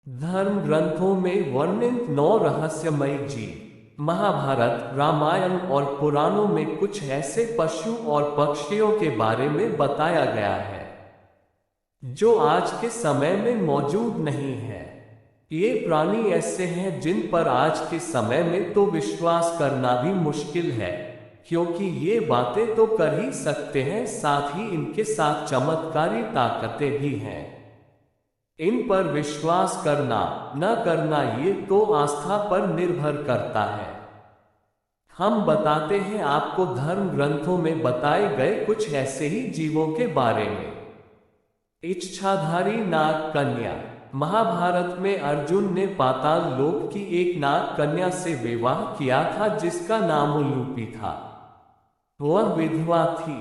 धर्म ग्रंथों में वर्णित 9 रहस्यमय जीव महाभारत, रामायण और पुराणों में कुछ ऐसे पशु और पक्षियों के बारे में बताया गया है जो आज के समय में मौजूद नहीं है। ये प्राणी ऐसे हैं जिन पर आज के समय में तो विश्वास करना भी मुश्किल है, क्योंकि ये बातें तो कर ही सकते हैं, साथ ही इनके साथ चमत्कारी ताकतें भी हैं। इन पर विश्वास करना न करना ये तो आस्था पर निर्भर करता है। हम बताते हैं आपको धर्म ग्रंथों में बताए गए कुछ ऐसे ही जीवों के बारे में। इच्छाधारी नाग कन्या। महाभारत में अर्जुन ने पाताल लोक की एक नाग कन्या से विवाह किया था जिसका नाम उल्लूपी था। वह विधवा थी।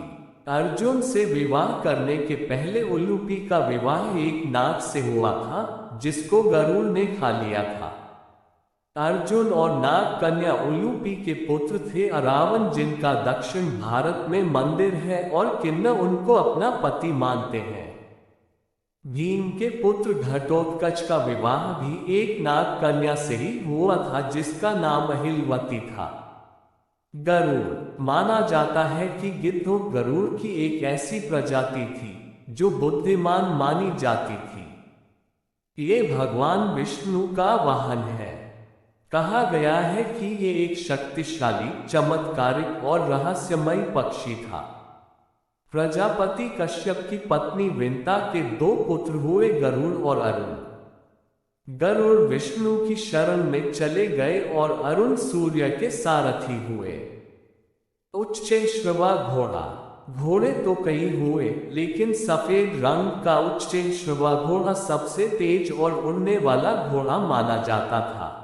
अर्जुन से विवाह करने के पहले उल्लूपी का विवाह एक नाग से हुआ था जिसको गरुड़ ने खा लिया था। अर्जुन और नाग कन्या उल्लूपी के पुत्र थे अरावन, जिनका दक्षिण भारत में मंदिर है और किन्नर उनको अपना पति मानते हैं। भीम के पुत्र घटोत्कच का विवाह भी एक नाग कन्या से ही हुआ था जिसका नाम अहिलवती था। गरुड़। माना जाता है कि गिद्धों गरुड़ की एक ऐसी प्रजाति थी जो बुद्धिमान मानी जाती थी। ये भगवान विष्णु का वाहन है। कहा गया है कि ये एक शक्तिशाली, चमत्कारिक और रहस्यमय पक्षी था। प्रजापति कश्यप की पत्नी विंता के 2 पुत्र हुए, गरुड़ और अरुण। गरुड़ विष्णु की शरण में चले गए और अरुण सूर्य के सारथी हुए। उच्चैश्रवा घोड़ा। घोड़े तो कई हुए, लेकिन सफेद रंग का उच्चैश्रवा घोड़ा सबसे तेज और उड़ने वाला घोड़ा माना जाता था।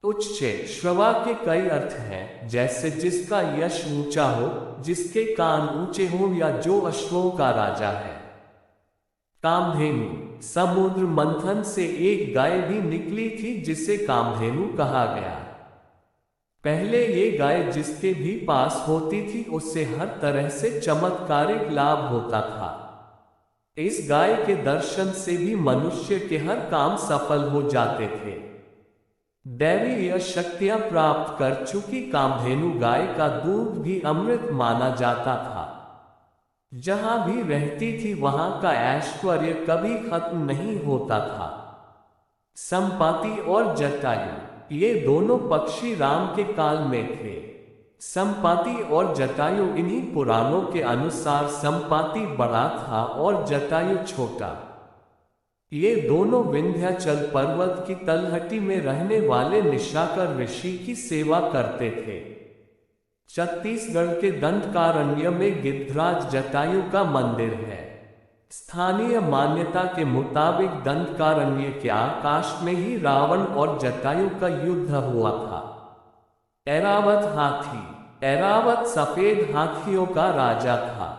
उच्चैश्रवा के कई अर्थ हैं, जैसे जिसका यश ऊंचा हो, जिसके कान ऊंचे हो, या जो अश्वों का राजा है। कामधेनु। समुद्र मंथन से एक गाय भी निकली थी जिसे कामधेनु कहा गया। पहले ये गाय जिसके भी पास होती थी उससे हर तरह से चमत्कारिक लाभ होता था। इस गाय के दर्शन से भी मनुष्य के हर काम सफल हो जाते थे। दैवीय शक्तियां प्राप्त कर चुकी कामधेनु गाय का दूध भी अमृत माना जाता था। जहां भी रहती थी वहां का ऐश्वर्य कभी खत्म नहीं होता था। संपाति और जटायु। ये दोनों पक्षी राम के काल में थे। संपाति और जटायु। इन्हीं पुराणों के अनुसार संपाति बड़ा था और जटायु छोटा। ये दोनों विंध्याचल पर्वत की तलहटी में रहने वाले निशाकर ऋषि की सेवा करते थे। छत्तीसगढ़ के दंडकारण्य में गिद्धराज जटायु का मंदिर है। स्थानीय मान्यता के मुताबिक दंडकारण्य के आकाश में ही रावण और जटायु का युद्ध हुआ था। ऐरावत हाथी। ऐरावत सफेद हाथियों का राजा था।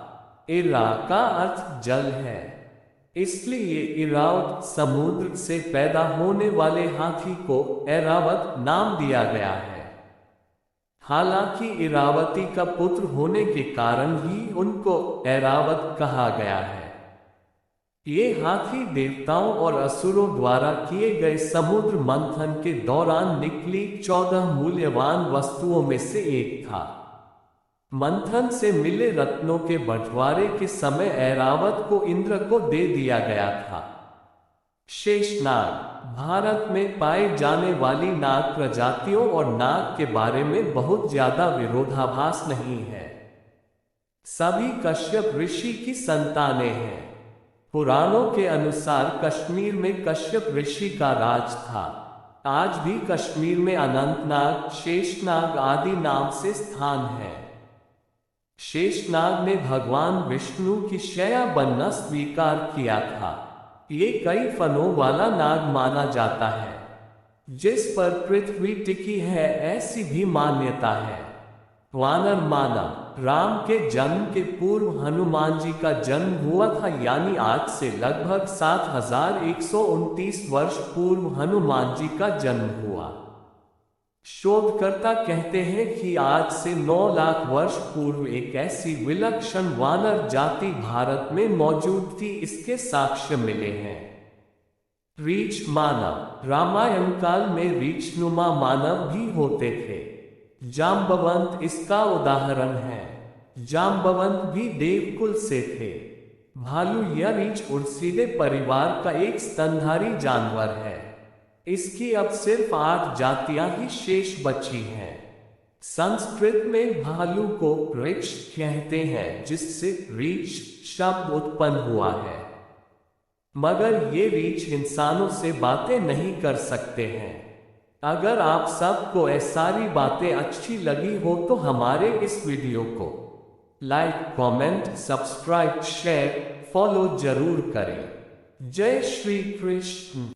ऐरा का अर्थ जल है, इसलिए इरावत समुद्र से पैदा होने वाले हाथी को ऐरावत नाम दिया गया है। हालांकि इरावती का पुत्र होने के कारण ही उनको ऐरावत कहा गया है। ये हाथी देवताओं और असुरों द्वारा किए गए समुद्र मंथन के दौरान निकली 14 मूल्यवान वस्तुओं में से एक था। मंथन से मिले रत्नों के बंटवारे के समय ऐरावत को इंद्र को दे दिया गया था। शेषनाग। भारत में पाए जाने वाली नाग प्रजातियों और नाग के बारे में बहुत ज्यादा विरोधाभास नहीं है। सभी कश्यप ऋषि की संतानें हैं। पुराणों के अनुसार कश्मीर में कश्यप ऋषि का राज था। आज भी कश्मीर में अनंतनाग, शेषनाग आदि नाम से स्थान है। शेषनाग ने भगवान विष्णु की शैया बनना स्वीकार किया था। ये कई फनों वाला नाग माना जाता है। जिस पर पृथ्वी टिकी है ऐसी भी मान्यता है। वानर मानव। राम के जन्म के पूर्व हनुमान जी का जन्म हुआ था, यानी आज से लगभग 7129 वर्ष पूर्व हनुमान जी का जन्म हुआ। शोधकर्ता कहते हैं कि आज से 9 लाख वर्ष पूर्व एक ऐसी विलक्षण वानर जाति भारत में मौजूद थी, इसके साक्ष्य मिले हैं। रीछ मानव। रामायण काल में रीछनुमा मानव भी होते थे। जाम्बवंत इसका उदाहरण है। जाम्बवंत भी देवकुल से थे। भालू या रीछ उर्सीदे परिवार का एक स्तनधारी जानवर है। इसकी अब सिर्फ 8 जातियां ही शेष बची हैं। संस्कृत में भालू को रीछ कहते हैं, जिससे रीछ शब्द उत्पन्न हुआ है। मगर ये रीछ इंसानों से बातें नहीं कर सकते हैं। अगर आप सबको ये सारी बातें अच्छी लगी हो तो हमारे इस वीडियो को like, comment, subscribe, share, follow जरूर करें। जय श्री कृष्ण।